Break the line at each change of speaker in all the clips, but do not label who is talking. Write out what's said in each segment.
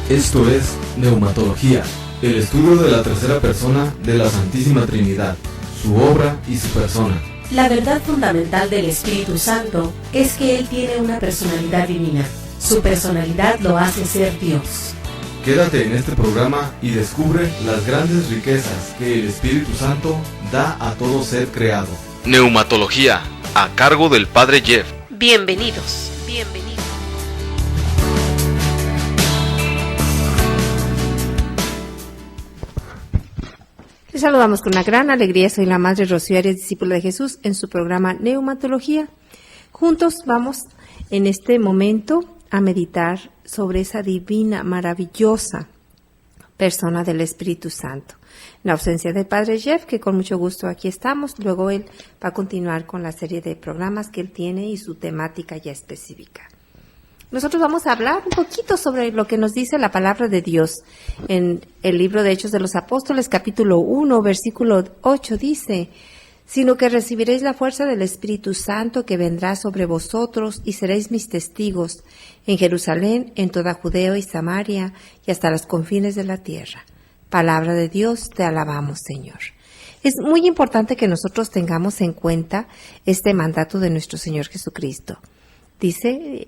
Esto es Neumatología, el estudio de la tercera persona de la Santísima Trinidad, su obra y su persona.
La verdad fundamental del Espíritu Santo es que Él tiene una personalidad divina. Su personalidad lo hace ser Dios.
Quédate en este programa y descubre las grandes riquezas que el Espíritu Santo da a todo ser creado. Neumatología, a cargo del Padre Jeff.
Bienvenidos.
Les saludamos con una gran alegría. Soy la Madre Rocío Arias, discípula de Jesús, en su programa Neumatología. Juntos vamos en este momento a meditar sobre esa divina, maravillosa persona del Espíritu Santo. En la ausencia del Padre Jeff, que con mucho gusto aquí estamos, luego él va a continuar con la serie de programas que él tiene y su temática ya específica. Nosotros vamos a hablar un poquito sobre lo que nos dice la palabra de Dios. En el libro de Hechos de los Apóstoles, capítulo 1, versículo 8, dice: sino que recibiréis la fuerza del Espíritu Santo que vendrá sobre vosotros y seréis mis testigos en Jerusalén, en toda Judea y Samaria y hasta los confines de la tierra. Palabra de Dios, te alabamos, Señor. Es muy importante que nosotros tengamos en cuenta este mandato de nuestro Señor Jesucristo. Dice,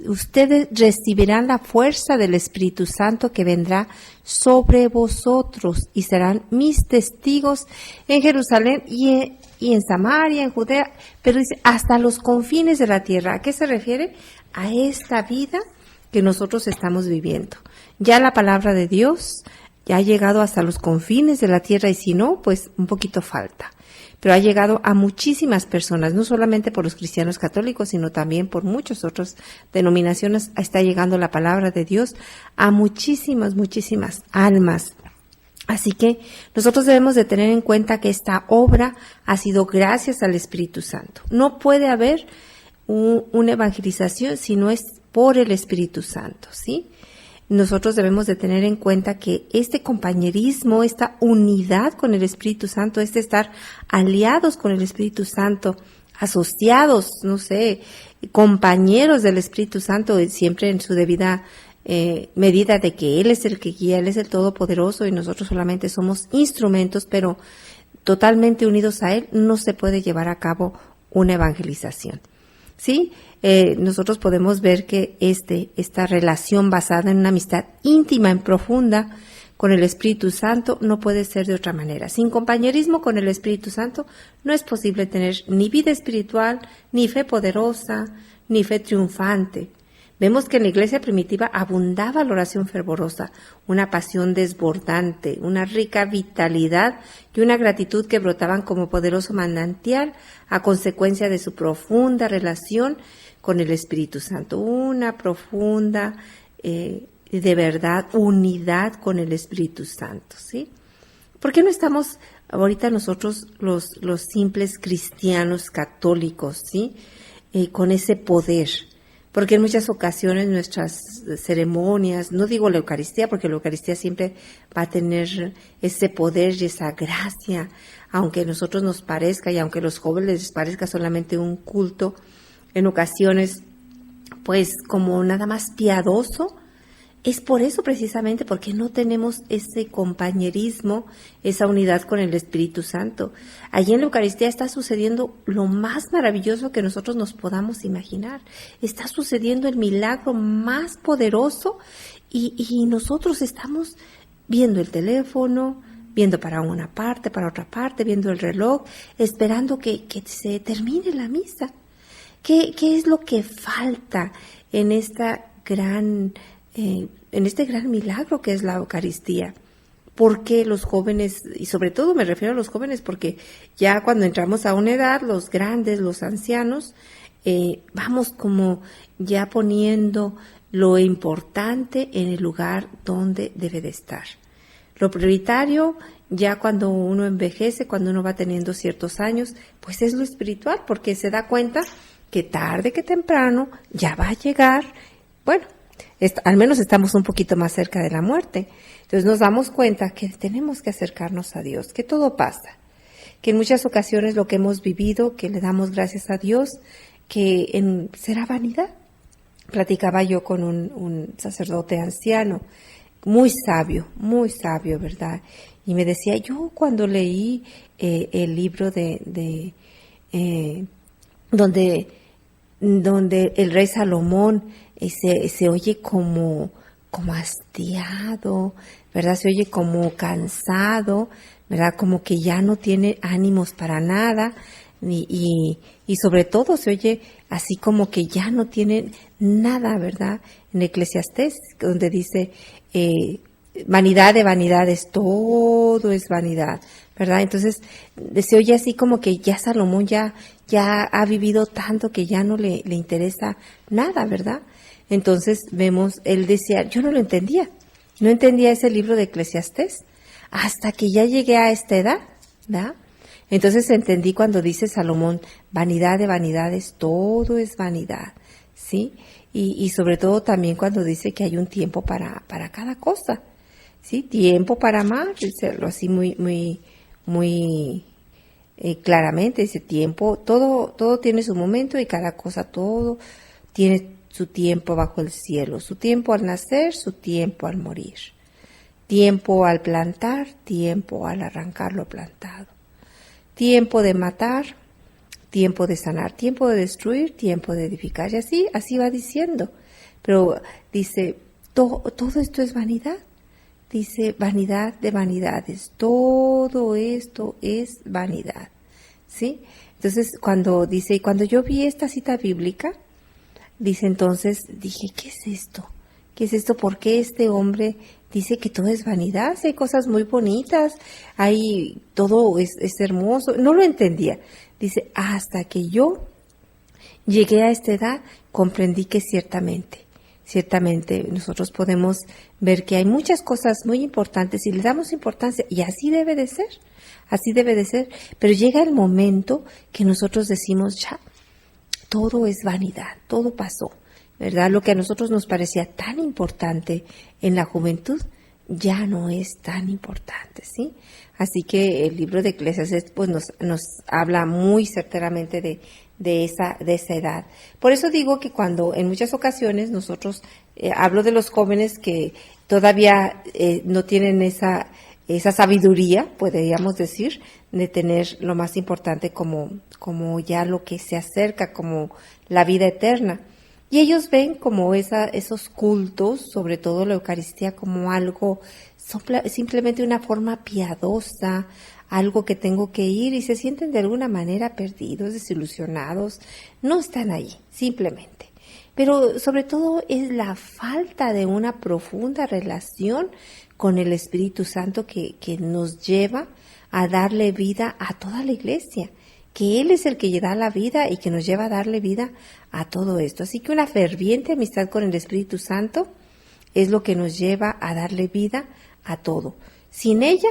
ustedes recibirán la fuerza del Espíritu Santo que vendrá sobre vosotros y serán mis testigos en Jerusalén y en Samaria, en Judea, pero dice, hasta los confines de la tierra. ¿A qué se refiere? A esta vida que nosotros estamos viviendo. Ya la palabra de Dios ya ha llegado hasta los confines de la tierra y si no, pues un poquito falta. Pero ha llegado a muchísimas personas, no solamente por los cristianos católicos, sino también por muchas otras denominaciones. Está llegando la palabra de Dios a muchísimas almas. Así que nosotros debemos de tener en cuenta que esta obra ha sido gracias al Espíritu Santo. No puede haber una evangelización si no es por el Espíritu Santo, ¿sí? Nosotros debemos de tener en cuenta que este compañerismo, esta unidad con el Espíritu Santo, este estar aliados con el Espíritu Santo, asociados, compañeros del Espíritu Santo, siempre en su debida medida de que Él es el que guía, Él es el Todopoderoso y nosotros solamente somos instrumentos, pero totalmente unidos a Él no se puede llevar a cabo una evangelización. ¿Sí? Nosotros podemos ver que esta relación basada en una amistad íntima y profunda con el Espíritu Santo no puede ser de otra manera. Sin compañerismo con el Espíritu Santo no es posible tener ni vida espiritual, ni fe poderosa, ni fe triunfante. Vemos que en la iglesia primitiva abundaba la oración fervorosa, una pasión desbordante, una rica vitalidad y una gratitud que brotaban como poderoso manantial a consecuencia de su profunda relación con el Espíritu Santo. Una profunda, de verdad, unidad con el Espíritu Santo, ¿sí? ¿Por qué no estamos ahorita nosotros los simples cristianos católicos, ¿sí? Con ese poder? Porque en muchas ocasiones nuestras ceremonias, no digo la Eucaristía, porque la Eucaristía siempre va a tener ese poder y esa gracia, aunque a nosotros nos parezca y aunque a los jóvenes les parezca solamente un culto, en ocasiones, pues como nada más piadoso. Es por eso precisamente porque no tenemos ese compañerismo, esa unidad con el Espíritu Santo. Allí en la Eucaristía está sucediendo lo más maravilloso que nosotros nos podamos imaginar. Está sucediendo el milagro más poderoso y nosotros estamos viendo el teléfono, viendo para una parte, para otra parte, viendo el reloj, esperando que se termine la misa. ¿Qué es lo que falta en este gran milagro que es la Eucaristía? Porque los jóvenes, y sobre todo me refiero a los jóvenes, porque ya cuando entramos a una edad, los grandes, los ancianos, vamos como ya poniendo lo importante en el lugar donde debe de estar. Lo prioritario, ya cuando uno envejece, cuando uno va teniendo ciertos años, pues es lo espiritual, porque se da cuenta que tarde que temprano ya va a llegar, bueno, al menos estamos un poquito más cerca de la muerte. Entonces nos damos cuenta que tenemos que acercarnos a Dios, que todo pasa, que en muchas ocasiones lo que hemos vivido, que le damos gracias a Dios, que será vanidad. platicaba yo con un sacerdote anciano, muy sabio, ¿verdad? Y me decía, yo cuando leí el libro donde el rey Salomón se oye como hastiado, ¿verdad? Se oye como cansado, ¿verdad? Como que ya no tiene ánimos para nada y sobre todo se oye así como que ya no tiene nada, ¿verdad? En Eclesiastés, donde dice, vanidad de vanidades, todo es vanidad, ¿verdad? Entonces se oye así como que ya Salomón ya ha vivido tanto que ya no le interesa nada, ¿verdad? Entonces vemos, él decía, yo no entendía ese libro de Eclesiastés hasta que ya llegué a esta edad, ¿verdad? Entonces entendí cuando dice Salomón, vanidad de vanidades, todo es vanidad, ¿sí? Y sobre todo también cuando dice que hay un tiempo para cada cosa, ¿sí? Tiempo para amar, dicerlo así muy claramente, ese tiempo, todo tiene su momento y cada cosa, todo tiene su tiempo bajo el cielo, su tiempo al nacer, su tiempo al morir, tiempo al plantar, tiempo al arrancar lo plantado, tiempo de matar, tiempo de sanar, tiempo de destruir, tiempo de edificar, y así va diciendo. Pero dice, todo esto es vanidad. Dice, vanidad de vanidades, todo esto es vanidad, ¿sí? Entonces, cuando yo vi esta cita bíblica, dice, entonces dije, ¿qué es esto? ¿Qué es esto? ¿Por qué este hombre dice que todo es vanidad? Si hay cosas muy bonitas, todo es hermoso. No lo entendía. Dice, hasta que yo llegué a esta edad, comprendí que ciertamente nosotros podemos ver que hay muchas cosas muy importantes y le damos importancia, y así debe de ser, pero llega el momento que nosotros decimos, ya, todo es vanidad, todo pasó, ¿verdad? Lo que a nosotros nos parecía tan importante en la juventud ya no es tan importante, ¿sí? Así que el libro de Eclesiastés pues nos habla muy certeramente de esa edad. Por eso digo que cuando en muchas ocasiones nosotros hablo de los jóvenes que todavía no tienen esa sabiduría, podríamos decir, de tener lo más importante como ya lo que se acerca, como la vida eterna. Y ellos ven como esos cultos, sobre todo la Eucaristía, como algo, simplemente una forma piadosa, algo que tengo que ir, y se sienten de alguna manera perdidos, desilusionados. No están ahí, simplemente. Pero sobre todo es la falta de una profunda relación con el Espíritu Santo que nos lleva a darle vida a toda la iglesia, que Él es el que da la vida y que nos lleva a darle vida a todo esto. Así que una ferviente amistad con el Espíritu Santo es lo que nos lleva a darle vida a todo. Sin ella,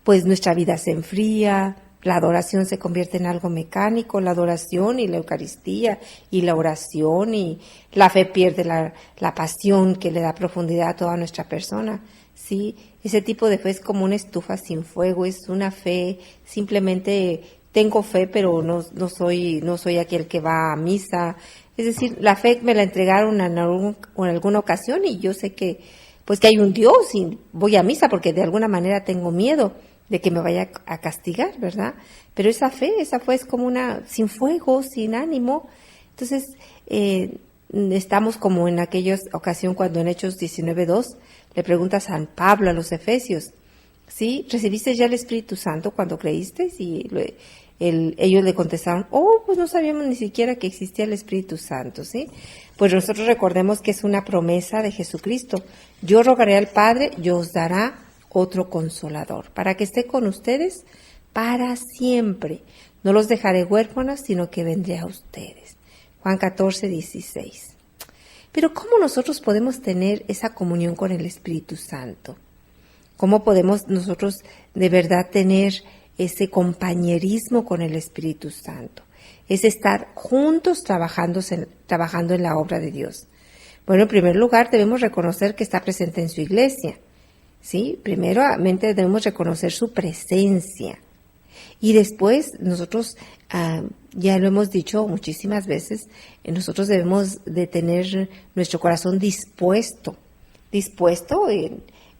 pues nuestra vida se enfría, la adoración se convierte en algo mecánico, la adoración y la Eucaristía y la oración, y la fe pierde la pasión que le da profundidad a toda nuestra persona. Sí, ese tipo de fe es como una estufa sin fuego, es una fe, simplemente tengo fe, pero no soy aquel que va a misa. Es decir, la fe me la entregaron en alguna ocasión y yo sé que hay un Dios y voy a misa porque de alguna manera tengo miedo de que me vaya a castigar, ¿verdad? Pero esa fe es como una sin fuego, sin ánimo. Entonces, estamos como en aquella ocasión cuando en Hechos 19:2 le pregunta a San Pablo a los Efesios, ¿sí? ¿Recibiste ya el Espíritu Santo cuando creíste? Y ellos le contestaron, pues no sabíamos ni siquiera que existía el Espíritu Santo, ¿sí? Pues nosotros recordemos que es una promesa de Jesucristo. Yo rogaré al Padre y os dará otro consolador, para que esté con ustedes para siempre. No los dejaré huérfanos, sino que vendré a ustedes. Juan 14:16. Pero ¿cómo nosotros podemos tener esa comunión con el Espíritu Santo? ¿Cómo podemos nosotros de verdad tener ese compañerismo con el Espíritu Santo? Es estar juntos trabajando en la obra de Dios. Bueno, en primer lugar debemos reconocer que está presente en su iglesia. ¿Sí? Primeramente debemos reconocer su presencia. Y después nosotros, ya lo hemos dicho muchísimas veces, nosotros debemos de tener nuestro corazón dispuesto,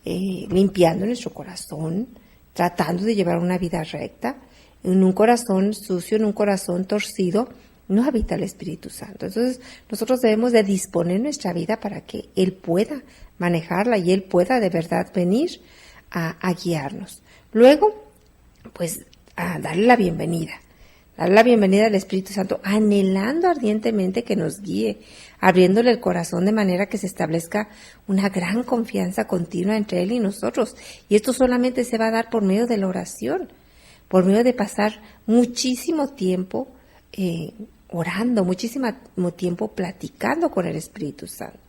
limpiando nuestro corazón, tratando de llevar una vida recta. En un corazón sucio, en un corazón torcido, no habita el Espíritu Santo. Entonces, nosotros debemos de disponer nuestra vida para que Él pueda manejarla y Él pueda de verdad venir a guiarnos. Luego, pues, a darle la bienvenida al Espíritu Santo, anhelando ardientemente que nos guíe, abriéndole el corazón de manera que se establezca una gran confianza continua entre Él y nosotros. Y esto solamente se va a dar por medio de la oración, por medio de pasar muchísimo tiempo orando, muchísimo tiempo platicando con el Espíritu Santo.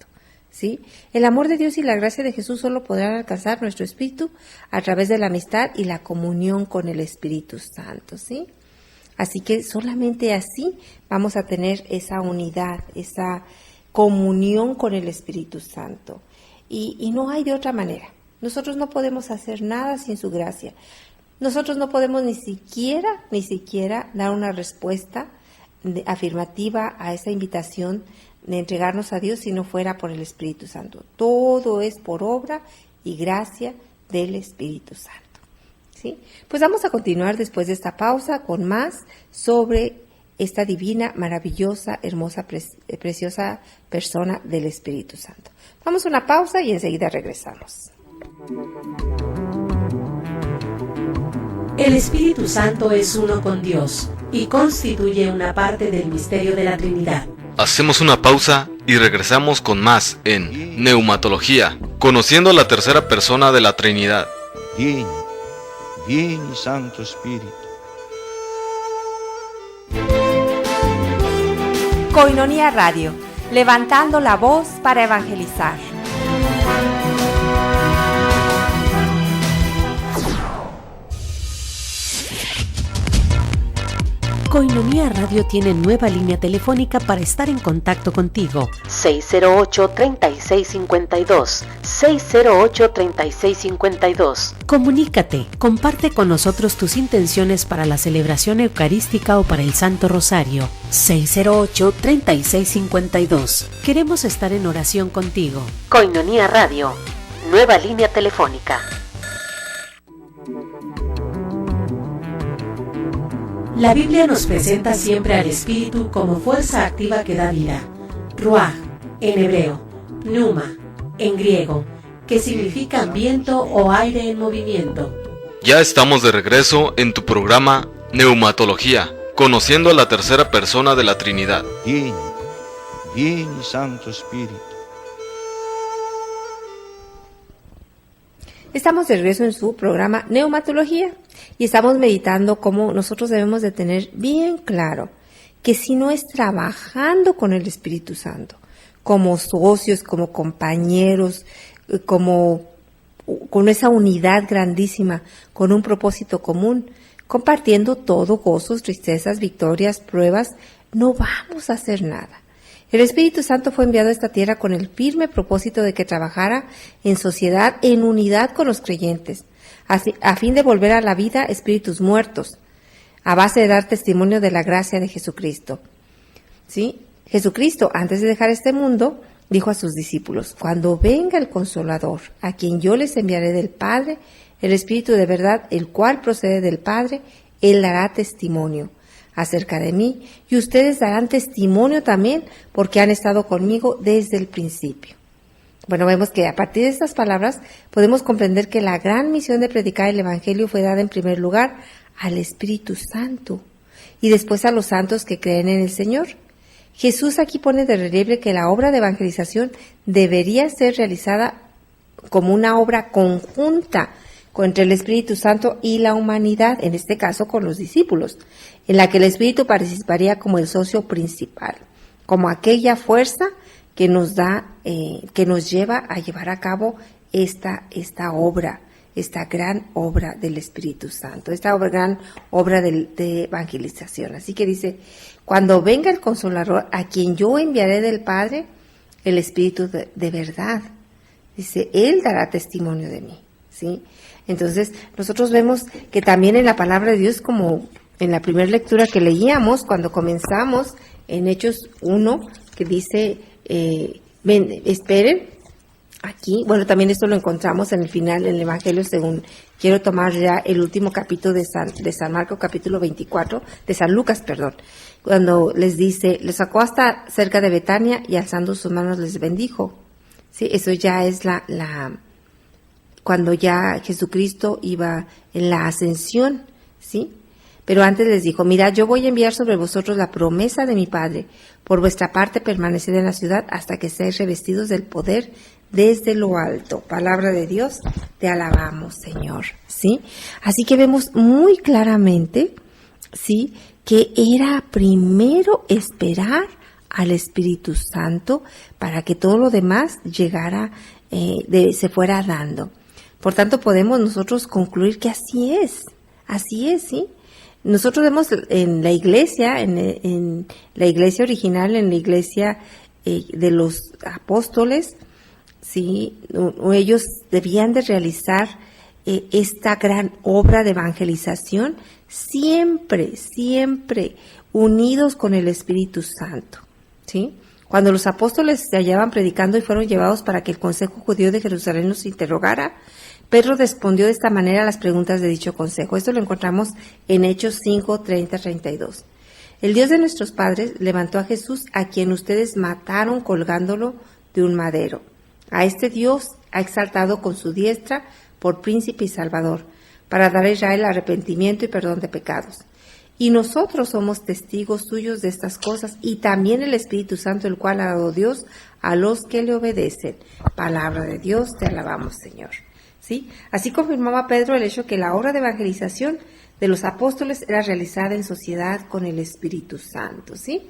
¿Sí? El amor de Dios y la gracia de Jesús solo podrán alcanzar nuestro espíritu a través de la amistad y la comunión con el Espíritu Santo, ¿sí? Así que solamente así vamos a tener esa unidad, esa comunión con el Espíritu Santo. Y no hay de otra manera. Nosotros no podemos hacer nada sin su gracia. Nosotros no podemos ni siquiera dar una respuesta afirmativa a esa invitación de entregarnos a Dios si no fuera por el Espíritu Santo. Todo es por obra y gracia del Espíritu Santo. ¿Sí? Pues vamos a continuar después de esta pausa con más sobre esta divina, maravillosa, hermosa, preciosa persona del Espíritu Santo. Vamos a una pausa y enseguida regresamos.
El Espíritu Santo es uno con Dios y constituye una parte del misterio de la Trinidad.
Hacemos una pausa y regresamos con más en Neumatología, conociendo a la tercera persona de la Trinidad.
Vieni Santo Espíritu.
Koinonia Radio, levantando la voz para evangelizar.
Koinonia Radio tiene nueva línea telefónica para estar en contacto contigo. 608-3652. 608-3652. Comunícate, comparte con nosotros tus intenciones para la celebración eucarística o para el Santo Rosario. 608-3652. Queremos estar en oración contigo. Koinonia Radio, nueva línea telefónica. La Biblia nos presenta siempre al Espíritu como fuerza activa que da vida. Ruach, en hebreo, pneuma, en griego, que significa viento o aire en movimiento.
Ya estamos de regreso en tu programa Neumatología, conociendo a la tercera persona de la Trinidad.
Vieni Santo Espíritu.
Estamos de regreso en su programa Neumatología y estamos meditando cómo nosotros debemos de tener bien claro que si no es trabajando con el Espíritu Santo, como socios, como compañeros, como con esa unidad grandísima, con un propósito común, compartiendo todo, gozos, tristezas, victorias, pruebas, no vamos a hacer nada. El Espíritu Santo fue enviado a esta tierra con el firme propósito de que trabajara en sociedad, en unidad con los creyentes, a fin de volver a la vida espíritus muertos, a base de dar testimonio de la gracia de Jesucristo. ¿Sí? Jesucristo, antes de dejar este mundo, dijo a sus discípulos: cuando venga el Consolador, a quien yo les enviaré del Padre, el Espíritu de verdad, el cual procede del Padre, Él dará testimonio acerca de mí, y ustedes darán testimonio también, porque han estado conmigo desde el principio. Bueno, vemos que a partir de estas palabras podemos comprender que la gran misión de predicar el Evangelio fue dada en primer lugar al Espíritu Santo y después a los santos que creen en el Señor. Jesús aquí pone de relieve que la obra de evangelización debería ser realizada como una obra conjunta entre el Espíritu Santo y la humanidad, en este caso con los discípulos, en la que el Espíritu participaría como el socio principal, como aquella fuerza que nos da, que nos lleva a llevar a cabo esta obra, esta gran obra del Espíritu Santo, esta gran obra de evangelización. Así que dice: cuando venga el Consolador, a quien yo enviaré del Padre, el Espíritu de verdad, dice, Él dará testimonio de mí. ¿sí? Entonces, nosotros vemos que también en la palabra de Dios, como en la primera lectura que leíamos, cuando comenzamos en Hechos 1, que dice, ven, esperen, aquí, bueno, también esto lo encontramos en el final, en el Evangelio según, quiero tomar ya el último capítulo de San Marcos, capítulo 24, de San Lucas, perdón, cuando les dice, les sacó hasta cerca de Betania y alzando sus manos les bendijo. Sí, eso ya es cuando ya Jesucristo iba en la ascensión, ¿sí? Pero antes les dijo, mirad, yo voy a enviar sobre vosotros la promesa de mi Padre. Por vuestra parte permaneced en la ciudad hasta que seáis revestidos del poder desde lo alto. Palabra de Dios, te alabamos, Señor, ¿sí? Así que vemos muy claramente, ¿sí?, que era primero esperar al Espíritu Santo para que todo lo demás llegara, se fuera dando. Por tanto, podemos nosotros concluir que así es, ¿sí? Nosotros vemos en la iglesia, en la iglesia original, en la iglesia de los apóstoles, ¿sí? Ellos debían de realizar esta gran obra de evangelización siempre unidos con el Espíritu Santo, ¿sí? Cuando los apóstoles se hallaban predicando y fueron llevados para que el Consejo Judío de Jerusalén los interrogara, Pedro respondió de esta manera a las preguntas de dicho consejo. Esto lo encontramos en Hechos 5, 30, 32. El Dios de nuestros padres levantó a Jesús, a quien ustedes mataron colgándolo de un madero. A este Dios ha exaltado con su diestra por príncipe y salvador, para dar a Israel arrepentimiento y perdón de pecados. Y nosotros somos testigos suyos de estas cosas, y también el Espíritu Santo, el cual ha dado Dios a los que le obedecen. Palabra de Dios, te alabamos, Señor. ¿Sí? Así confirmaba Pedro el hecho que la obra de evangelización de los apóstoles era realizada en sociedad con el Espíritu Santo, ¿sí?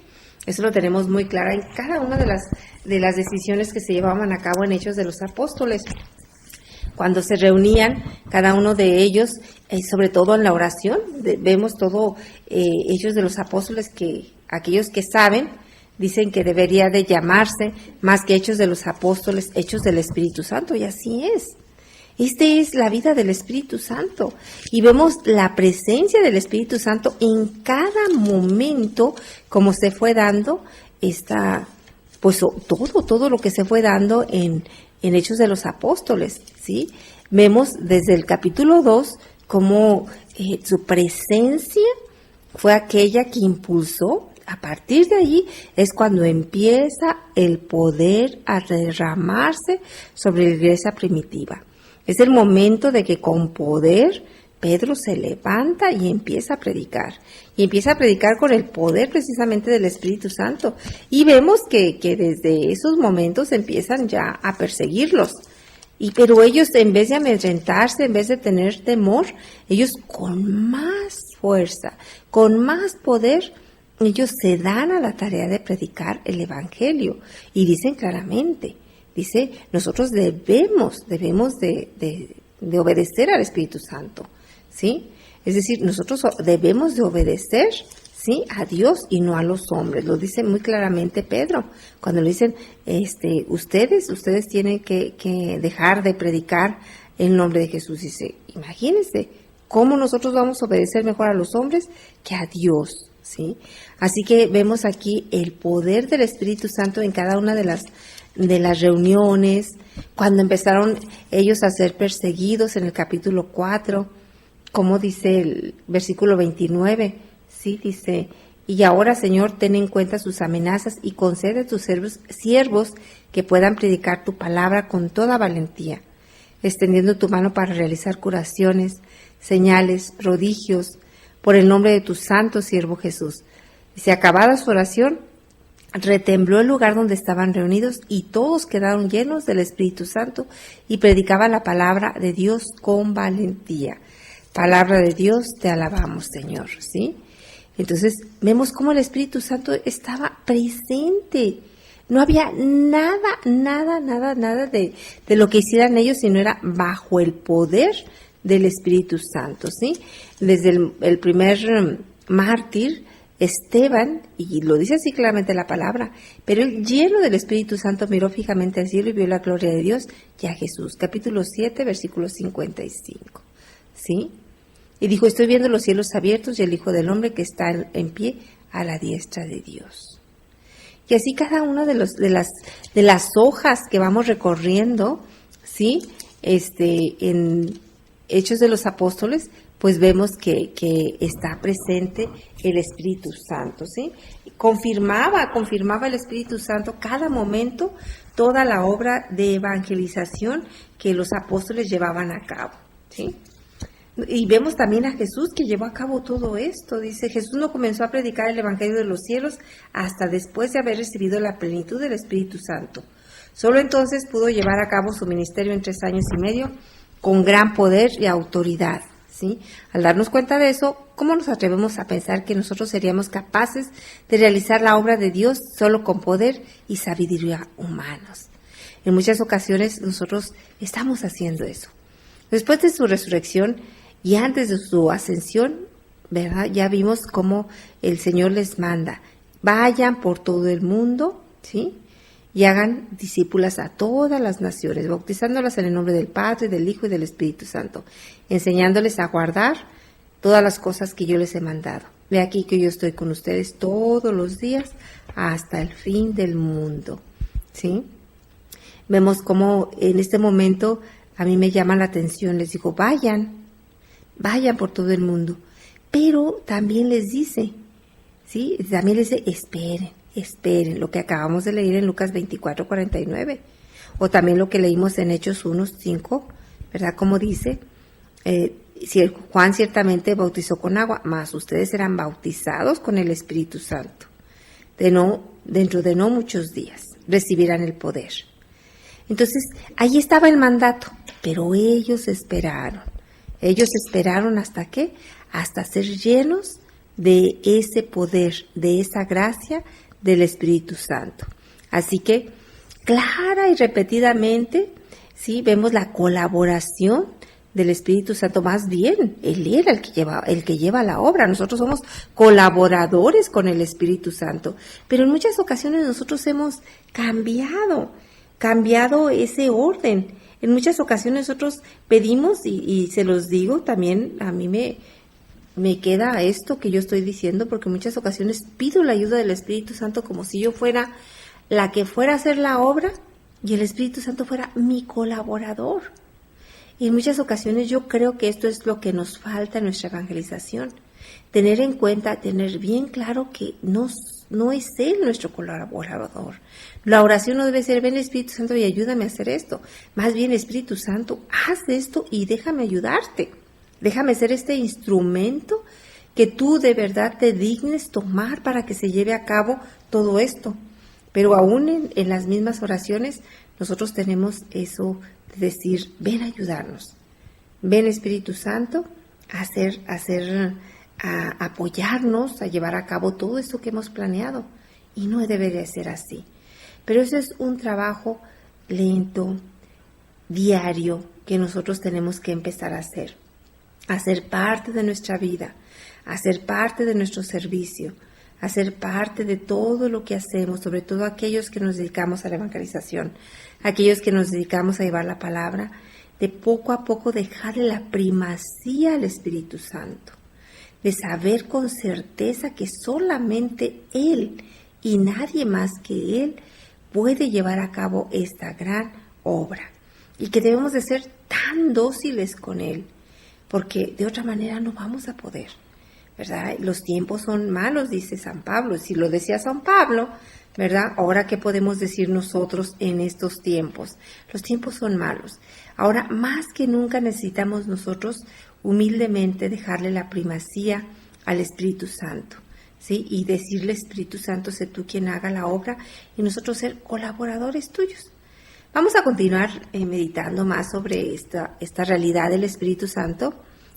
Eso lo tenemos muy claro en cada una de las decisiones que se llevaban a cabo en Hechos de los Apóstoles. Cuando se reunían cada uno de ellos, sobre todo en la oración, vemos todo Hechos de los Apóstoles, que aquellos que saben dicen que debería de llamarse más que Hechos de los Apóstoles, Hechos del Espíritu Santo, y así es. Esta es la vida del Espíritu Santo, y vemos la presencia del Espíritu Santo en cada momento, como se fue dando todo lo que se fue dando en Hechos de los Apóstoles, ¿sí? Vemos desde el capítulo 2 cómo su presencia fue aquella que impulsó. A partir de allí es cuando empieza el poder a derramarse sobre la iglesia primitiva. Es el momento de que con poder Pedro se levanta y empieza a predicar. Y empieza a predicar con el poder precisamente del Espíritu Santo. Y vemos que desde esos momentos empiezan ya a perseguirlos. Pero ellos, en vez de amedrentarse, en vez de tener temor, ellos con más fuerza, con más poder, ellos se dan a la tarea de predicar el Evangelio. Y dicen claramente, nosotros debemos de obedecer al Espíritu Santo, ¿sí? Es decir, nosotros debemos de obedecer, ¿sí?, a Dios y no a los hombres. Lo dice muy claramente Pedro, cuando le dicen, ustedes tienen que dejar de predicar el nombre de Jesús. Dice, imagínense, ¿cómo nosotros vamos a obedecer mejor a los hombres que a Dios? ¿Sí? Así que vemos aquí el poder del Espíritu Santo en cada una de las reuniones, cuando empezaron ellos a ser perseguidos en el capítulo 4, como dice el versículo 29, ¿sí? Dice, y ahora, Señor, ten en cuenta sus amenazas y concede a tus siervos que puedan predicar tu palabra con toda valentía, extendiendo tu mano para realizar curaciones, señales, prodigios, por el nombre de tu santo siervo Jesús. Dice, acabada su oración, retembló el lugar donde estaban reunidos y todos quedaron llenos del Espíritu Santo y predicaban la palabra de Dios con valentía. Palabra de Dios, te alabamos, Señor, ¿sí? Entonces, vemos cómo el Espíritu Santo estaba presente. No había nada de lo que hicieran ellos, sino era bajo el poder del Espíritu Santo, ¿sí? Desde el primer mártir, Esteban, y lo dice así claramente la palabra, pero él, lleno del Espíritu Santo, miró fijamente al cielo y vio la gloria de Dios y a Jesús. Capítulo 7, versículo 55. ¿Sí? Y dijo, estoy viendo los cielos abiertos y el Hijo del Hombre que está en pie a la diestra de Dios. Y así cada una de las hojas que vamos recorriendo, ¿sí? En Hechos de los Apóstoles, pues vemos que está presente el Espíritu Santo, ¿sí? Confirmaba el Espíritu Santo cada momento toda la obra de evangelización que los apóstoles llevaban a cabo, ¿sí? Y vemos también a Jesús que llevó a cabo todo esto. Dice, Jesús no comenzó a predicar el Evangelio de los cielos hasta después de haber recibido la plenitud del Espíritu Santo. Solo entonces pudo llevar a cabo su ministerio en 3 años y medio con gran poder y autoridad, ¿sí? Al darnos cuenta de eso, ¿cómo nos atrevemos a pensar que nosotros seríamos capaces de realizar la obra de Dios solo con poder y sabiduría humanos? En muchas ocasiones nosotros estamos haciendo eso. Después de su resurrección y antes de su ascensión, ¿verdad? Ya vimos cómo el Señor les manda, vayan por todo el mundo, ¿sí? Y hagan discípulas a todas las naciones, bautizándolas en el nombre del Padre, del Hijo y del Espíritu Santo, enseñándoles a guardar todas las cosas que yo les he mandado. Ve aquí que yo estoy con ustedes todos los días hasta el fin del mundo, ¿sí? Vemos cómo en este momento a mí me llama la atención, les digo, vayan por todo el mundo, pero también les dice, ¿sí? También les dice, esperen, lo que acabamos de leer en Lucas 24:49, o también lo que leímos en Hechos 1:5, ¿verdad? Como dice, Juan ciertamente bautizó con agua, mas ustedes serán bautizados con el Espíritu Santo. Dentro de no muchos días recibirán el poder. Entonces, ahí estaba el mandato, pero ellos esperaron. Ellos esperaron ¿hasta qué? Hasta ser llenos de ese poder, de esa gracia del Espíritu Santo. Así que, clara y repetidamente, ¿sí? Vemos la colaboración del Espíritu Santo. Más bien, Él era el que lleva la obra. Nosotros somos colaboradores con el Espíritu Santo. Pero en muchas ocasiones nosotros hemos cambiado ese orden. En muchas ocasiones nosotros pedimos, y se los digo también, a mí me queda esto que yo estoy diciendo, porque en muchas ocasiones pido la ayuda del Espíritu Santo como si yo fuera la que fuera a hacer la obra y el Espíritu Santo fuera mi colaborador. Y en muchas ocasiones yo creo que esto es lo que nos falta en nuestra evangelización. Tener en cuenta, tener bien claro que no es Él nuestro colaborador. La oración no debe ser, ven Espíritu Santo y ayúdame a hacer esto. Más bien, Espíritu Santo, haz esto y déjame ayudarte. Déjame ser este instrumento que tú de verdad te dignes tomar para que se lleve a cabo todo esto. Pero aún en las mismas oraciones, nosotros tenemos eso de decir, ven a ayudarnos. Ven Espíritu Santo a apoyarnos, a llevar a cabo todo esto que hemos planeado. Y no debería ser así. Pero eso es un trabajo lento, diario, que nosotros tenemos que empezar a hacer parte de nuestra vida, hacer parte de nuestro servicio, hacer parte de todo lo que hacemos, sobre todo aquellos que nos dedicamos a la evangelización, aquellos que nos dedicamos a llevar la palabra, de poco a poco dejarle la primacía al Espíritu Santo, de saber con certeza que solamente Él y nadie más que Él puede llevar a cabo esta gran obra, y que debemos de ser tan dóciles con Él, porque de otra manera no vamos a poder, ¿verdad? Los tiempos son malos, dice San Pablo. Si lo decía San Pablo, ¿verdad? Ahora, ¿qué podemos decir nosotros en estos tiempos? Los tiempos son malos. Ahora, más que nunca necesitamos nosotros humildemente dejarle la primacía al Espíritu Santo, ¿sí? Y decirle, Espíritu Santo, sé tú quien haga la obra y nosotros ser colaboradores tuyos. Vamos a continuar meditando más sobre esta realidad del Espíritu Santo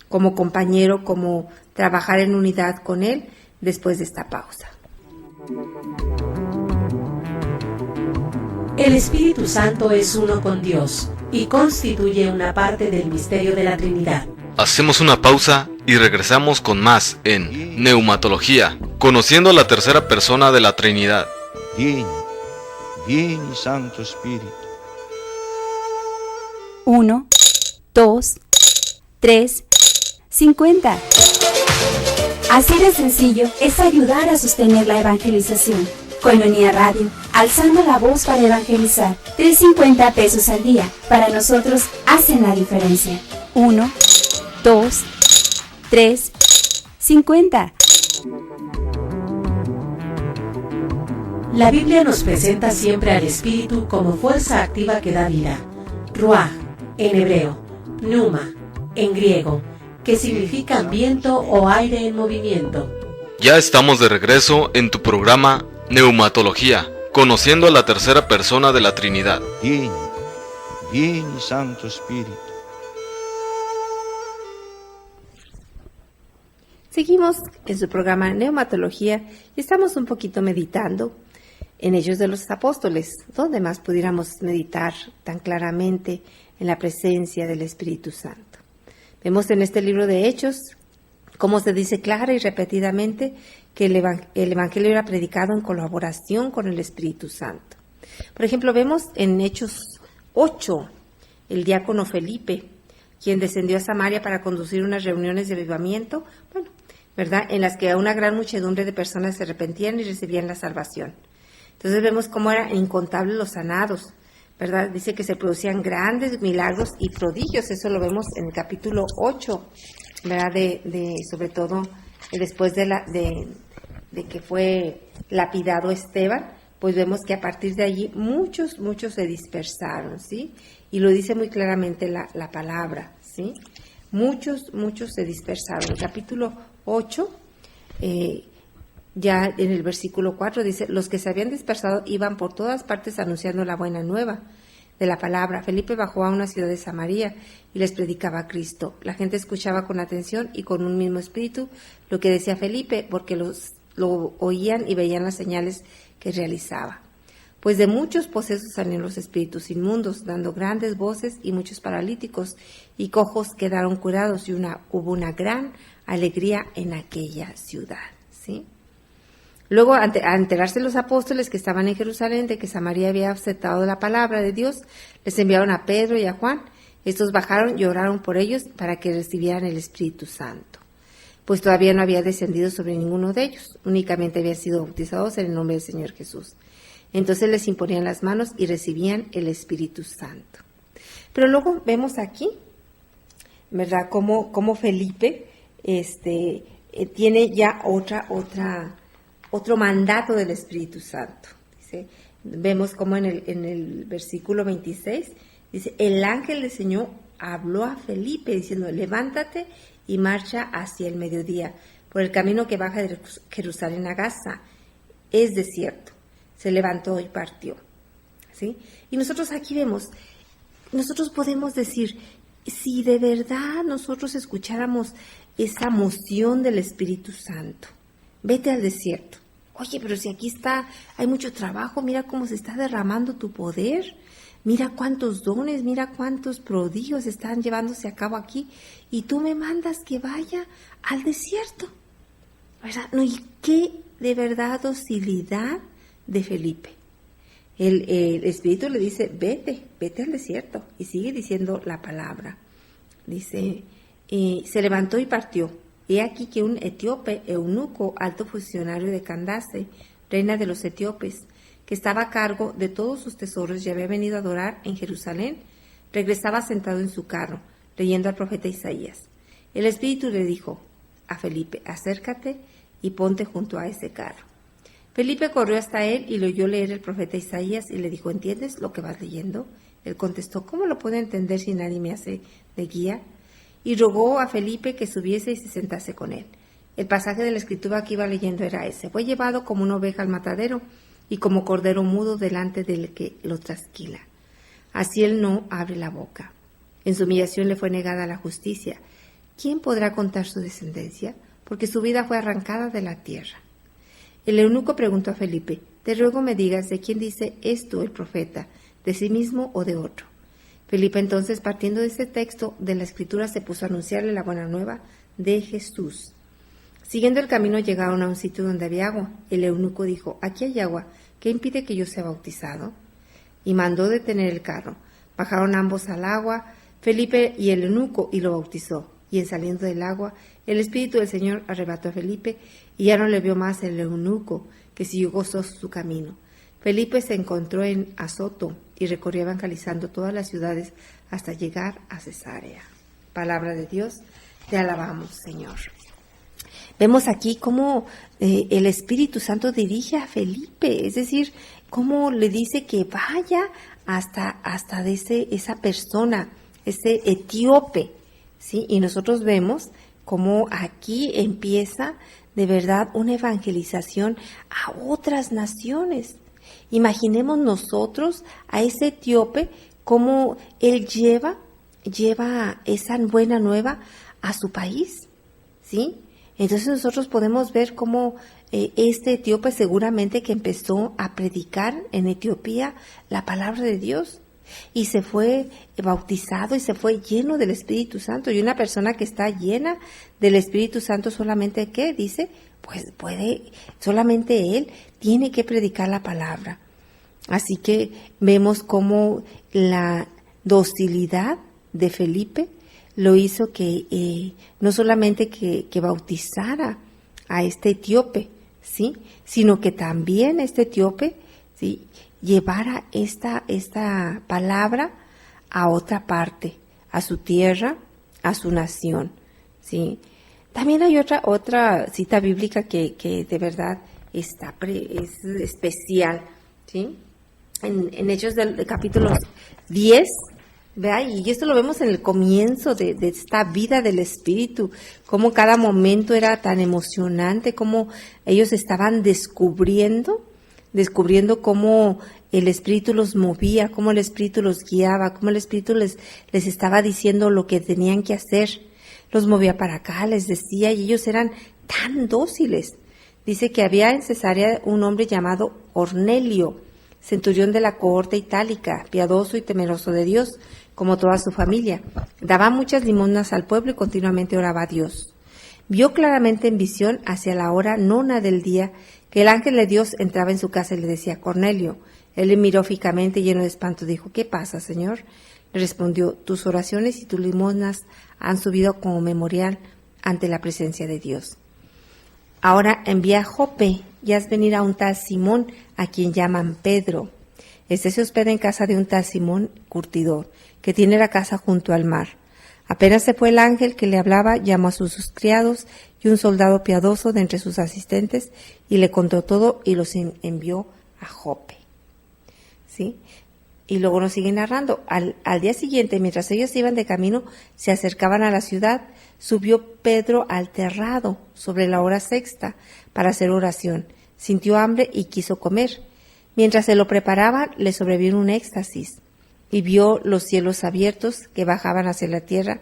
como compañero, como trabajar en unidad con Él después de esta pausa.
El Espíritu Santo es uno con Dios y constituye una parte del misterio de la Trinidad.
Hacemos una pausa y y regresamos con más en Neumatología, conociendo la tercera persona de la Trinidad.
Vieni, vieni Santo Spirito.
1, 2, 3, 50. Así de sencillo es ayudar a sostener la evangelización. Koinonia Radio, alzando la voz para evangelizar. 3.50 pesos al día, para nosotros hacen la diferencia. 1, 2, 3, 50.
La Biblia nos presenta siempre al Espíritu como fuerza activa que da vida. Ruach, en hebreo, pneuma, en griego, que significa viento o aire en movimiento.
Ya estamos de regreso en tu programa Neumatología, conociendo a la tercera persona de la Trinidad.
Vieni, vieni Santo Spirito.
Seguimos en su programa Neumatología y estamos un poquito meditando en Hechos de los Apóstoles. ¿Dónde más pudiéramos meditar tan claramente en la presencia del Espíritu Santo? Vemos en este libro de Hechos cómo se dice clara y repetidamente que el Evangelio era predicado en colaboración con el Espíritu Santo. Por ejemplo, vemos en Hechos 8, el diácono Felipe, quien descendió a Samaria para conducir unas reuniones de avivamiento, ¿verdad?, en las que una gran muchedumbre de personas se arrepentían y recibían la salvación. Entonces vemos cómo eran incontables los sanados, ¿verdad? Dice que se producían grandes milagros y prodigios, eso lo vemos en el capítulo 8, ¿verdad? Sobre todo después de que fue lapidado Esteban, pues vemos que a partir de allí muchos se dispersaron, ¿sí? Y lo dice muy claramente la palabra, ¿sí? Muchos se dispersaron. El capítulo 8, ya en el versículo 4 dice, los que se habían dispersado iban por todas partes anunciando la buena nueva de la palabra. Felipe bajó a una ciudad de Samaria y les predicaba a Cristo. La gente escuchaba con atención y con un mismo espíritu lo que decía Felipe, porque lo oían y veían las señales que realizaba. Pues de muchos posesos salieron los espíritus inmundos, dando grandes voces, y muchos paralíticos y cojos quedaron curados, y hubo una gran alegría en aquella ciudad, ¿sí? Luego, a enterarse los apóstoles que estaban en Jerusalén de que Samaria había aceptado la palabra de Dios, les enviaron a Pedro y a Juan. Estos bajaron y oraron por ellos para que recibieran el Espíritu Santo, pues todavía no había descendido sobre ninguno de ellos, únicamente habían sido bautizados en el nombre del Señor Jesús. Entonces les imponían las manos y recibían el Espíritu Santo. Pero luego vemos aquí, ¿verdad?, cómo Felipe tiene ya otro mandato del Espíritu Santo. Dice, vemos como en el versículo 26, dice, el ángel del Señor habló a Felipe diciendo, levántate y marcha hacia el mediodía, por el camino que baja de Jerusalén a Gaza, es desierto. Se levantó y partió, ¿sí? Y nosotros aquí vemos, nosotros podemos decir, si de verdad nosotros escucháramos esa moción del Espíritu Santo, vete al desierto. Oye, pero si aquí hay mucho trabajo, mira cómo se está derramando tu poder, mira cuántos dones, mira cuántos prodigios están llevándose a cabo aquí, y tú me mandas que vaya al desierto, ¿verdad? No, y qué de verdad docilidad de Felipe. El Espíritu le dice, vete al desierto, y sigue diciendo la palabra. Dice, se levantó y partió. He aquí que un etíope, eunuco, alto funcionario de Candace, reina de los etíopes, que estaba a cargo de todos sus tesoros y había venido a adorar en Jerusalén, regresaba sentado en su carro, leyendo al profeta Isaías. El Espíritu le dijo a Felipe, acércate y ponte junto a ese carro. Felipe corrió hasta él y le oyó leer el profeta Isaías y le dijo, ¿entiendes lo que vas leyendo? Él contestó, ¿cómo lo puedo entender si nadie me hace de guía? Y rogó a Felipe que subiese y se sentase con él. El pasaje de la escritura que iba leyendo era ese, fue llevado como una oveja al matadero y como cordero mudo delante del que lo trasquila. Así él no abre la boca. En su humillación le fue negada la justicia. ¿Quién podrá contar su descendencia? Porque su vida fue arrancada de la tierra. El eunuco preguntó a Felipe, te ruego me digas de quién dice esto el profeta, de sí mismo o de otro. Felipe entonces, partiendo de ese texto de la escritura, se puso a anunciarle la buena nueva de Jesús. Siguiendo el camino llegaron a un sitio donde había agua. El eunuco dijo: aquí hay agua, ¿qué impide que yo sea bautizado? Y mandó detener el carro. Bajaron ambos al agua, Felipe y el eunuco, y lo bautizó. Y en saliendo del agua, el Espíritu del Señor arrebató a Felipe, y ya no le vio más el eunuco, que siguió gozoso su camino. Felipe se encontró en Azoto y recorrió evangelizando todas las ciudades hasta llegar a Cesarea. Palabra de Dios, te alabamos, Señor. Vemos aquí cómo el Espíritu Santo dirige a Felipe, es decir, cómo le dice que vaya hasta de esa persona, ese etíope, ¿sí? Y nosotros vemos cómo aquí empieza de verdad una evangelización a otras naciones. Imaginemos nosotros a ese etíope, cómo él lleva esa buena nueva a su país, ¿sí? Entonces nosotros podemos ver cómo este etíope seguramente que empezó a predicar en Etiopía la palabra de Dios y se fue bautizado y se fue lleno del Espíritu Santo. Y una persona que está llena del Espíritu Santo solamente, ¿qué dice? Pues solamente él tiene que predicar la palabra. Así que vemos cómo la docilidad de Felipe lo hizo que no solamente que bautizara a este etíope, ¿sí? Sino que también este etíope, ¿sí?, llevara esta palabra a otra parte, a su tierra, a su nación, ¿sí? También hay otra cita bíblica que de verdad es especial, ¿sí? En Hechos del capítulo 10, ¿vea? Y esto lo vemos en el comienzo de esta vida del Espíritu, cómo cada momento era tan emocionante, cómo ellos estaban descubriendo cómo el Espíritu los movía, cómo el Espíritu los guiaba, cómo el Espíritu les estaba diciendo lo que tenían que hacer. Los movía para acá, les decía, y ellos eran tan dóciles. Dice que había en Cesarea un hombre llamado Cornelio, centurión de la cohorte itálica, piadoso y temeroso de Dios, como toda su familia. Daba muchas limosnas al pueblo y continuamente oraba a Dios. Vio claramente en visión hacia la hora nona del día que el ángel de Dios entraba en su casa y le decía: Cornelio. Él le miró fijamente, lleno de espanto. Dijo: ¿qué pasa, Señor? Le respondió: tus oraciones y tus limosnas han subido como memorial ante la presencia de Dios. Ahora envía a Jope y haz venir a un tal Simón, a quien llaman Pedro. Este se hospeda en casa de un tal Simón curtidor, que tiene la casa junto al mar. Apenas se fue el ángel que le hablaba, llamó a sus criados y un soldado piadoso de entre sus asistentes, y le contó todo y los envió a Jope. ¿Sí? Y luego nos sigue narrando. Al día siguiente, mientras ellos iban de camino, se acercaban a la ciudad, subió Pedro al terrado sobre la hora sexta para hacer oración. Sintió hambre y quiso comer. Mientras se lo preparaban, le sobrevino un éxtasis y vio los cielos abiertos que bajaban hacia la tierra,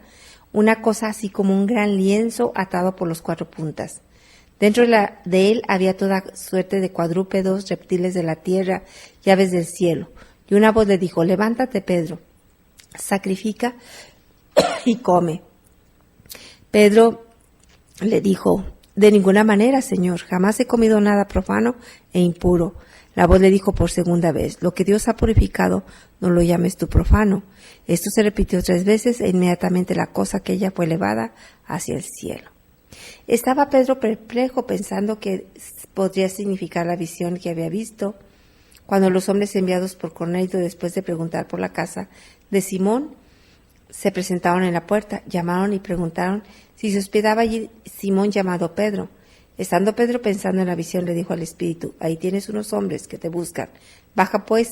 una cosa así como un gran lienzo atado por los 4 puntas. Dentro de él había toda suerte de cuadrúpedos, reptiles de la tierra y aves del cielo. Y una voz le dijo: levántate, Pedro, sacrifica y come. Pedro le dijo: de ninguna manera, Señor, jamás he comido nada profano e impuro. La voz le dijo por segunda vez: lo que Dios ha purificado, no lo llames tú profano. Esto se repitió 3 veces e inmediatamente la cosa aquella fue elevada hacia el cielo. Estaba Pedro perplejo, pensando qué podría significar la visión que había visto, cuando los hombres enviados por Cornelio, después de preguntar por la casa de Simón, se presentaron en la puerta, llamaron y preguntaron si se hospedaba allí Simón llamado Pedro. Estando Pedro pensando en la visión, le dijo al Espíritu: ahí tienes unos hombres que te buscan. Baja pues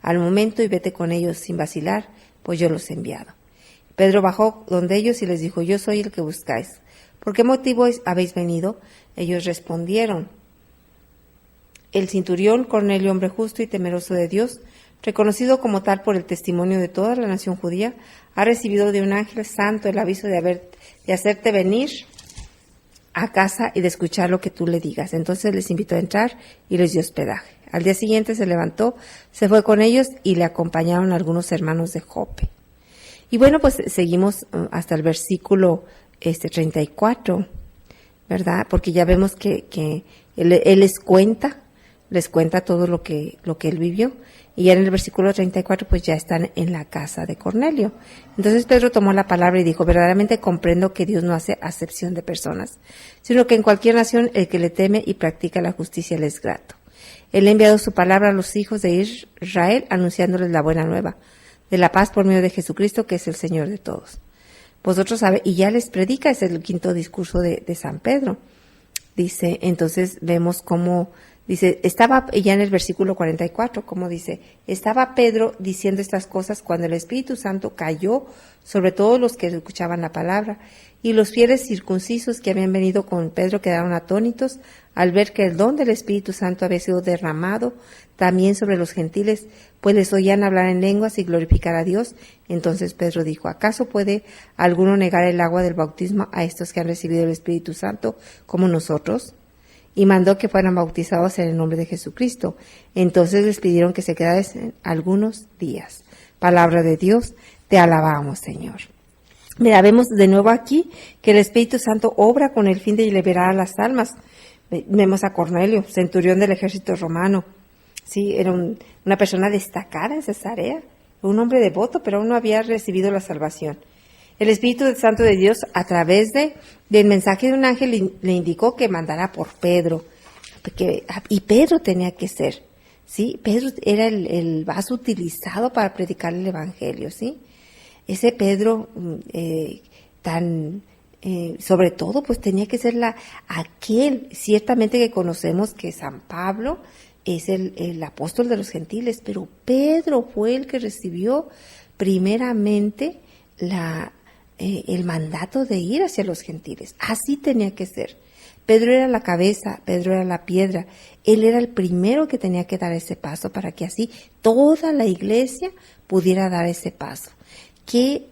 al momento y vete con ellos sin vacilar, pues yo los he enviado. Pedro bajó donde ellos y les dijo: yo soy el que buscáis. ¿Por qué motivo habéis venido? Ellos respondieron: el centurión Cornelio, hombre justo y temeroso de Dios, reconocido como tal por el testimonio de toda la nación judía, ha recibido de un ángel santo el aviso de hacerte venir a casa y de escuchar lo que tú le digas. Entonces les invitó a entrar y les dio hospedaje. Al día siguiente se levantó, se fue con ellos y le acompañaron algunos hermanos de Jope. Y bueno, pues seguimos hasta el versículo 34, ¿verdad? Porque ya vemos que él les cuenta todo lo que él vivió. Y ya en el versículo 34, pues ya están en la casa de Cornelio. Entonces Pedro tomó la palabra y dijo: verdaderamente comprendo que Dios no hace acepción de personas, sino que en cualquier nación el que le teme y practica la justicia le es grato. Él ha enviado su palabra a los hijos de Israel, anunciándoles la buena nueva de la paz por medio de Jesucristo, que es el Señor de todos. Vosotros sabéis, y ya les predica, es el quinto discurso de San Pedro. Dice, entonces vemos cómo, dice, estaba ya en el versículo 44, como dice, estaba Pedro diciendo estas cosas cuando el Espíritu Santo cayó sobre todos los que escuchaban la palabra, y los fieles circuncisos que habían venido con Pedro quedaron atónitos al ver que el don del Espíritu Santo había sido derramado también sobre los gentiles, pues les oían hablar en lenguas y glorificar a Dios. Entonces Pedro dijo: ¿acaso puede alguno negar el agua del bautismo a estos que han recibido el Espíritu Santo como nosotros? Y mandó que fueran bautizados en el nombre de Jesucristo. Entonces les pidieron que se quedasen algunos días. Palabra de Dios, te alabamos, Señor. Mira, vemos de nuevo aquí que el Espíritu Santo obra con el fin de liberar a las almas. Vemos a Cornelio, centurión del ejército romano. Sí, era una persona destacada en Cesarea, un hombre devoto, pero aún no había recibido la salvación. El Espíritu Santo de Dios, a través del mensaje de un ángel, le indicó que mandara por Pedro. Y Pedro tenía que ser, ¿sí? Pedro era el vaso utilizado para predicar el Evangelio, ¿sí? Ese Pedro sobre todo, pues tenía que ser aquel, ciertamente que conocemos que San Pablo es el apóstol de los gentiles, pero Pedro fue el que recibió primeramente el mandato de ir hacia los gentiles. Así tenía que ser. Pedro era la cabeza, Pedro era la piedra. Él era el primero que tenía que dar ese paso para que así toda la iglesia pudiera dar ese paso. Qué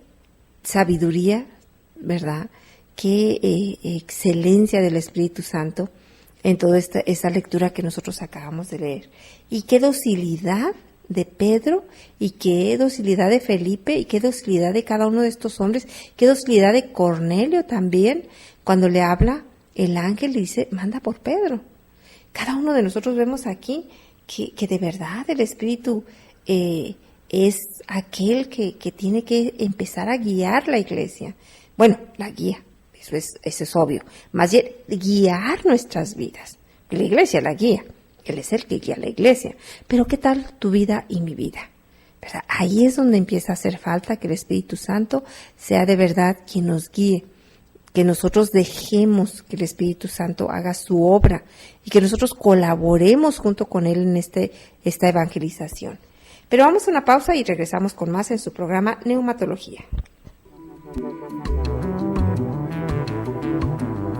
sabiduría, ¿verdad? Qué excelencia del Espíritu Santo en toda esta lectura que nosotros acabamos de leer. Y qué docilidad de Pedro, y qué docilidad de Felipe, y qué docilidad de cada uno de estos hombres, qué docilidad de Cornelio también, cuando le habla el ángel, le dice: manda por Pedro. Cada uno de nosotros vemos aquí que de verdad el Espíritu es aquel que tiene que empezar a guiar la iglesia. Bueno, la guía, eso es obvio. Más bien, guiar nuestras vidas. La iglesia la guía. Él es el que guía la iglesia. Pero ¿qué tal tu vida y mi vida? ¿Verdad? Ahí es donde empieza a hacer falta que el Espíritu Santo sea de verdad quien nos guíe. Que nosotros dejemos que el Espíritu Santo haga su obra y que nosotros colaboremos junto con Él en esta evangelización. Pero vamos a una pausa y regresamos con más en su programa Neumatología.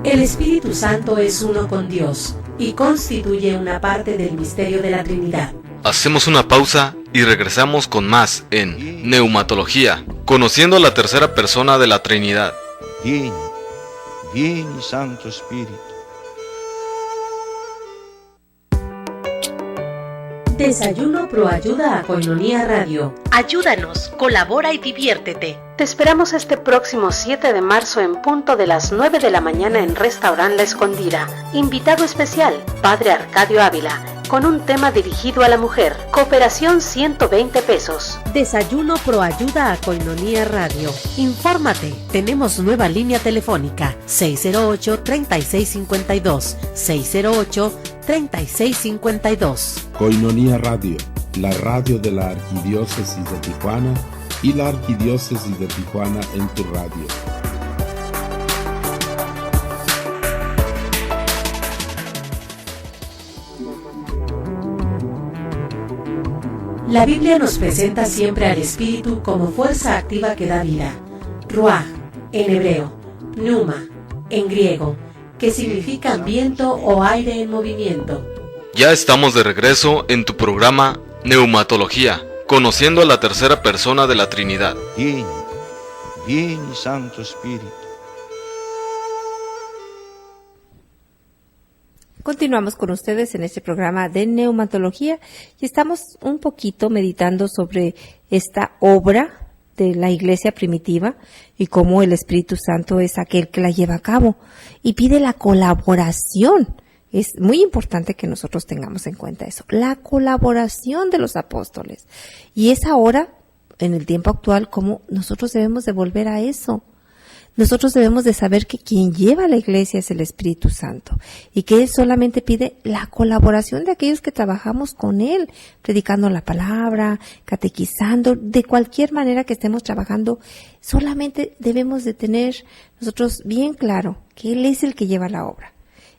El Espíritu Santo es uno con Dios y constituye una parte del misterio de la Trinidad.
Hacemos una pausa y regresamos con más en Neumatología, conociendo a la tercera persona de la Trinidad.
Vieni Santo Espíritu.
Desayuno Proayuda a Koinonia Radio. Ayúdanos, colabora y diviértete. Te esperamos este próximo 7 de marzo en punto de las 9 de la mañana en Restaurant La Escondida. Invitado especial, Padre Arcadio Ávila, con un tema dirigido a la mujer. Cooperación 120 pesos. Desayuno Proayuda a Koinonia Radio. Infórmate, tenemos nueva línea telefónica 608-3652, 608-3652.
Koinonia Radio, la radio de la Arquidiócesis de Tijuana y la Arquidiócesis de Tijuana en tu radio.
La Biblia nos presenta siempre al Espíritu como fuerza activa que da vida. Ruach, en hebreo, pneuma, en griego, que significa viento o aire en movimiento.
Ya estamos de regreso en tu programa Neumatología, conociendo a la tercera persona de la Trinidad.
Vieni Santo Espíritu.
Continuamos con ustedes en este programa de Neumatología y estamos un poquito meditando sobre esta obra de la iglesia primitiva y cómo el Espíritu Santo es aquel que la lleva a cabo y pide la colaboración. Es muy importante que nosotros tengamos en cuenta eso, la colaboración de los apóstoles. Y es ahora, en el tiempo actual, como nosotros debemos de volver a eso. Nosotros debemos de saber que quien lleva a la iglesia es el Espíritu Santo y que Él solamente pide la colaboración de aquellos que trabajamos con Él, predicando la palabra, catequizando, de cualquier manera que estemos trabajando. Solamente debemos de tener nosotros bien claro que Él es el que lleva la obra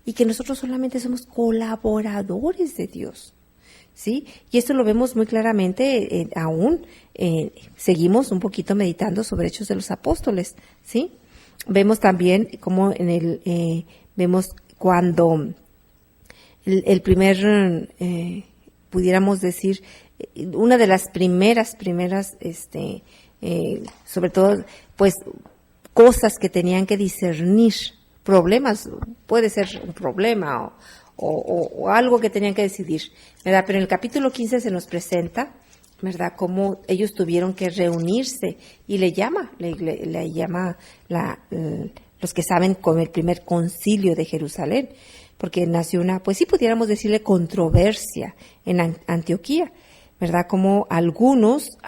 y que nosotros solamente somos colaboradores de Dios. ¿Sí? Y esto lo vemos muy claramente seguimos un poquito meditando sobre Hechos de los Apóstoles, ¿sí? Vemos también como vemos cuando el primer, pudiéramos decir, una de las primeras, sobre todo, pues, cosas que tenían que discernir, problemas, puede ser un problema o algo que tenían que decidir, ¿verdad? Pero en el capítulo 15 se nos presenta, ¿verdad?, cómo ellos tuvieron que reunirse y le llama los que saben, con el primer concilio de Jerusalén, porque nació una, pues sí pudiéramos decirle, controversia en Antioquía, ¿verdad? Como algunos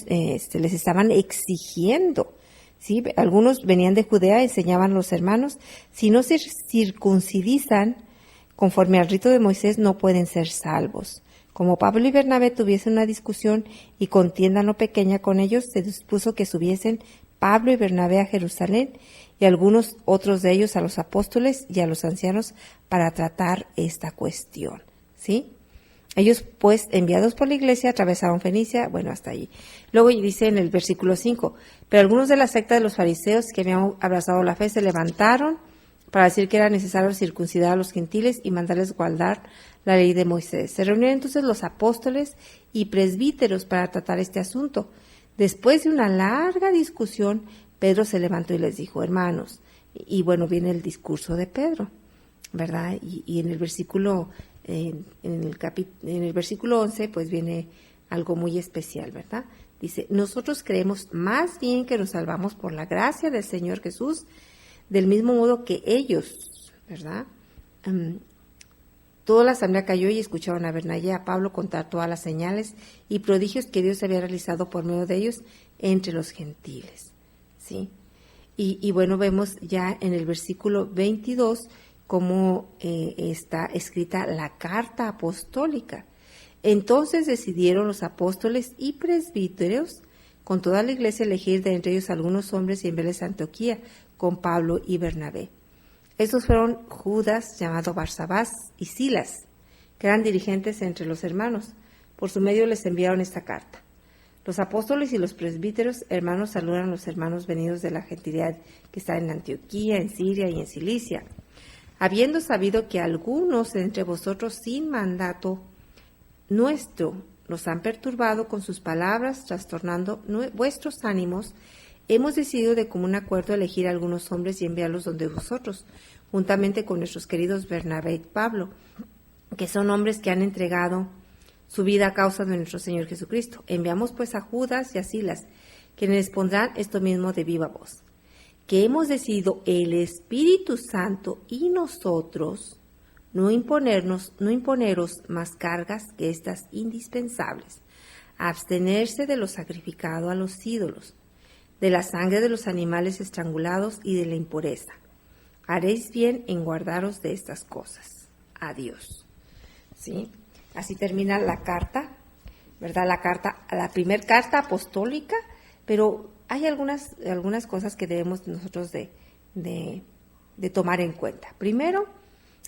les estaban exigiendo, ¿sí? Algunos venían de Judea, enseñaban a los hermanos, si no se circuncidizan conforme al rito de Moisés, no pueden ser salvos. Como Pablo y Bernabé tuviesen una discusión y contienda no pequeña con ellos, se dispuso que subiesen Pablo y Bernabé a Jerusalén y algunos otros de ellos a los apóstoles y a los ancianos para tratar esta cuestión, ¿sí? Ellos, pues, enviados por la iglesia, atravesaron Fenicia, bueno, hasta allí. Luego dice en el versículo 5, pero algunos de la secta de los fariseos que habían abrazado la fe se levantaron para decir que era necesario circuncidar a los gentiles y mandarles guardar la ley de Moisés. Se reunieron entonces los apóstoles y presbíteros para tratar este asunto. Después de una larga discusión, Pedro se levantó y les dijo, hermanos, y bueno, viene el discurso de Pedro, ¿verdad? Y en el versículo, en el versículo 11, pues viene algo muy especial, ¿verdad? Dice, nosotros creemos más bien que nos salvamos por la gracia del Señor Jesús, del mismo modo que ellos, ¿verdad? Toda la asamblea cayó y escucharon a Bernabé y a Pablo contar todas las señales y prodigios que Dios había realizado por medio de ellos entre los gentiles, ¿sí? Y bueno, vemos ya en el versículo 22 cómo está escrita la carta apostólica. Entonces decidieron los apóstoles y presbíteros con toda la iglesia elegir de entre ellos algunos hombres y enviarles a Antioquía con Pablo y Bernabé. Estos fueron Judas, llamado Barsabás, y Silas, que eran dirigentes entre los hermanos. Por su medio les enviaron esta carta. Los apóstoles y los presbíteros, hermanos, saludan a los hermanos venidos de la gentilidad que está en Antioquía, en Siria y en Cilicia. Habiendo sabido que algunos entre vosotros sin mandato nuestro nos han perturbado con sus palabras, trastornando vuestros ánimos, hemos decidido de común acuerdo elegir a algunos hombres y enviarlos donde vosotros, juntamente con nuestros queridos Bernabé y Pablo, que son hombres que han entregado su vida a causa de nuestro Señor Jesucristo. Enviamos pues a Judas y a Silas, quienes les pondrán esto mismo de viva voz, que hemos decidido el Espíritu Santo y nosotros no imponeros más cargas que estas indispensables, abstenerse de lo sacrificado a los ídolos, de la sangre de los animales estrangulados y de la impureza. Haréis bien en guardaros de estas cosas. Adiós. ¿Sí? Así termina la carta, ¿verdad? La primera carta apostólica, pero hay algunas cosas que debemos nosotros de tomar en cuenta. Primero,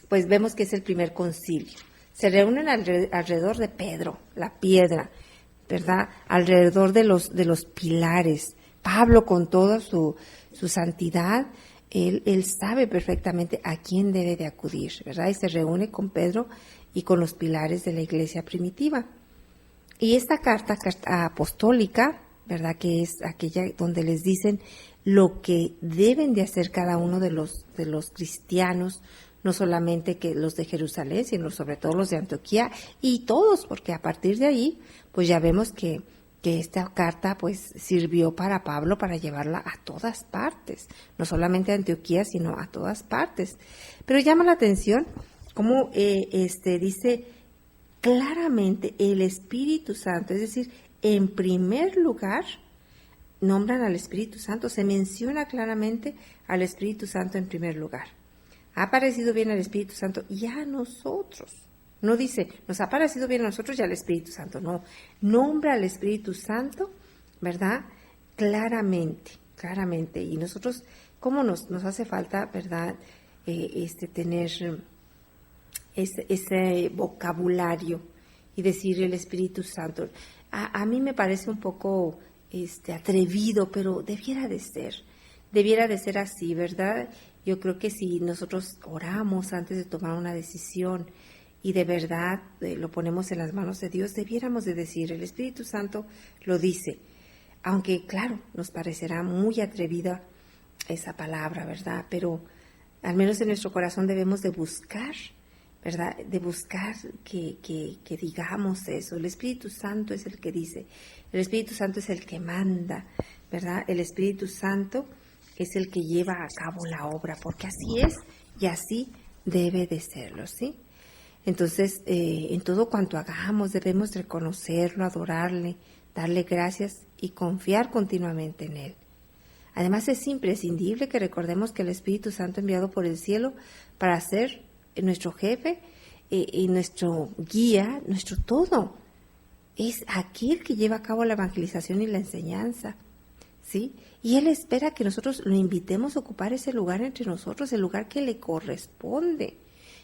pues vemos que es el primer concilio. Se reúnen alrededor de Pedro, la piedra, ¿verdad? Alrededor de los pilares. Pablo, con toda su santidad, él sabe perfectamente a quién debe de acudir, ¿verdad? Y se reúne con Pedro y con los pilares de la iglesia primitiva. Y esta carta apostólica, ¿verdad?, que es aquella donde les dicen lo que deben de hacer cada uno de los cristianos, no solamente que los de Jerusalén, sino sobre todo los de Antioquía y todos, porque a partir de ahí, pues ya vemos que que esta carta pues sirvió para Pablo para llevarla a todas partes, no solamente a Antioquía, sino a todas partes. Pero llama la atención cómo dice claramente el Espíritu Santo, es decir, en primer lugar nombran al Espíritu Santo, se menciona claramente al Espíritu Santo en primer lugar. Ha parecido bien al Espíritu Santo y a nosotros. No dice, nos ha parecido bien a nosotros y al Espíritu Santo, no. Nombra al Espíritu Santo, ¿verdad? Claramente. Y nosotros, ¿cómo nos hace falta, verdad? Tener ese vocabulario y decir el Espíritu Santo. A mí me parece un poco atrevido, pero debiera de ser así, ¿verdad? Yo creo que si nosotros oramos antes de tomar una decisión y de verdad lo ponemos en las manos de Dios, debiéramos de decir, el Espíritu Santo lo dice, aunque claro, nos parecerá muy atrevida esa palabra, ¿verdad? Pero al menos en nuestro corazón debemos de buscar, ¿verdad? De buscar que digamos eso. El Espíritu Santo es el que dice, el Espíritu Santo es el que manda, ¿verdad? El Espíritu Santo es el que lleva a cabo la obra, porque así es y así debe de serlo, ¿sí? Entonces, en todo cuanto hagamos debemos reconocerlo, adorarle, darle gracias y confiar continuamente en Él. Además, es imprescindible que recordemos que el Espíritu Santo enviado por el cielo para ser nuestro jefe y nuestro guía, nuestro todo, es aquel que lleva a cabo la evangelización y la enseñanza, ¿sí? Y Él espera que nosotros lo invitemos a ocupar ese lugar entre nosotros, el lugar que le corresponde,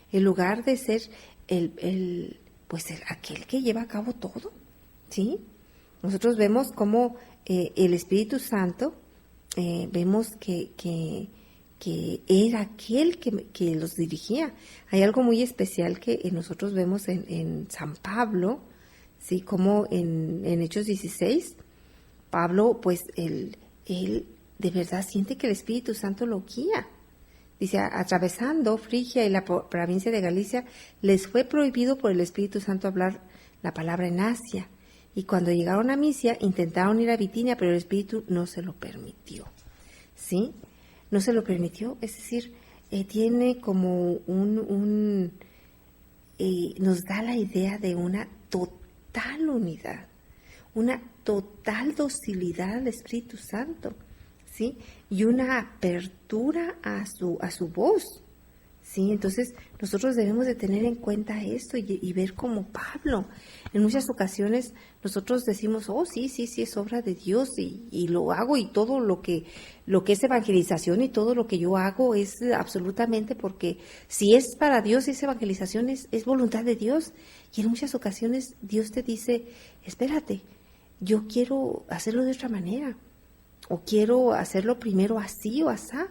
el lugar de ser aquel que lleva a cabo todo, ¿sí? Nosotros vemos cómo el Espíritu Santo, vemos que era aquel que los dirigía. Hay algo muy especial que nosotros vemos en San Pablo, ¿sí? Como en Hechos 16, Pablo, pues, él de verdad siente que el Espíritu Santo lo guía. Dice, atravesando Frigia y la provincia de Galicia, les fue prohibido por el Espíritu Santo hablar la palabra en Asia. Y cuando llegaron a Misia, intentaron ir a Bitinia, pero el Espíritu no se lo permitió. ¿Sí? No se lo permitió, es decir, tiene como nos da la idea de una total unidad, una total docilidad al Espíritu Santo, ¿sí? Y una apertura a su voz, ¿sí? Entonces, nosotros debemos de tener en cuenta esto y ver como Pablo. En muchas ocasiones nosotros decimos, oh, sí, es obra de Dios y lo hago, y todo lo que es evangelización y todo lo que yo hago es absolutamente porque si es para Dios, esa evangelización es voluntad de Dios. Y en muchas ocasiones Dios te dice, espérate, yo quiero hacerlo de otra manera, o quiero hacerlo primero así o asá.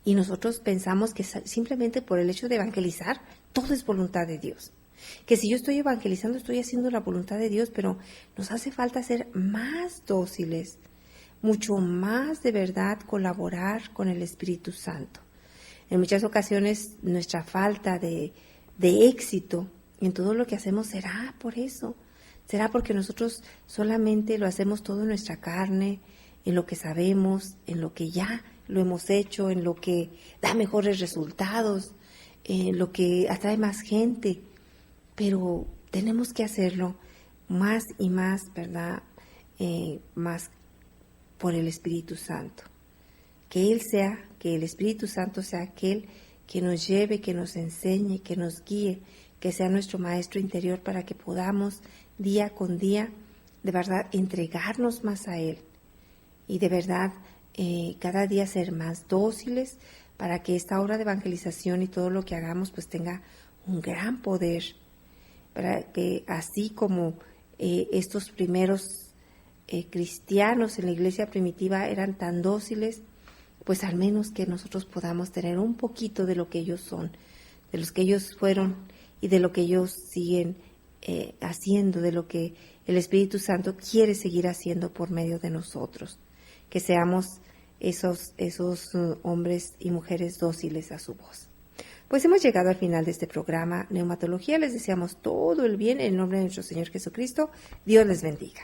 Y nosotros pensamos que simplemente por el hecho de evangelizar, todo es voluntad de Dios. Que si yo estoy evangelizando, estoy haciendo la voluntad de Dios, pero nos hace falta ser más dóciles, mucho más de verdad colaborar con el Espíritu Santo. En muchas ocasiones nuestra falta de éxito en todo lo que hacemos será por eso. Será porque nosotros solamente lo hacemos todo en nuestra carne, en lo que sabemos, en lo que ya lo hemos hecho, en lo que da mejores resultados, en lo que atrae más gente. Pero tenemos que hacerlo más y más, ¿verdad? Más por el Espíritu Santo. Que el Espíritu Santo sea aquel que nos lleve, que nos enseñe, que nos guíe, que sea nuestro maestro interior para que podamos día con día, de verdad, entregarnos más a Él. Y de verdad, cada día ser más dóciles para que esta obra de evangelización y todo lo que hagamos pues tenga un gran poder. Para que así como estos primeros cristianos en la iglesia primitiva eran tan dóciles, pues al menos que nosotros podamos tener un poquito de lo que ellos son, de los que ellos fueron y de lo que ellos siguen haciendo, de lo que el Espíritu Santo quiere seguir haciendo por medio de nosotros. Que seamos esos hombres y mujeres dóciles a su voz. Pues hemos llegado al final de este programa Neumatología. Les deseamos todo el bien en el nombre de nuestro Señor Jesucristo. Dios les bendiga.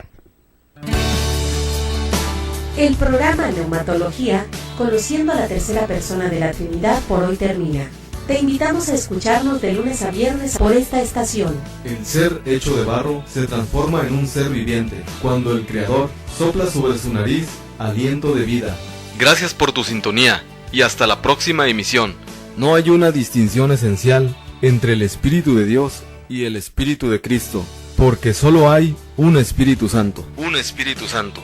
El programa Neumatología, conociendo a la tercera persona de la Trinidad, por hoy termina. Te invitamos a escucharnos de lunes a viernes por esta estación.
El ser hecho de barro se transforma en un ser viviente cuando el Creador sopla sobre su nariz aliento de vida. Gracias por tu sintonía y hasta la próxima emisión. No hay una distinción esencial entre el Espíritu de Dios y el Espíritu de Cristo, porque solo hay un Espíritu Santo. Un Espíritu Santo.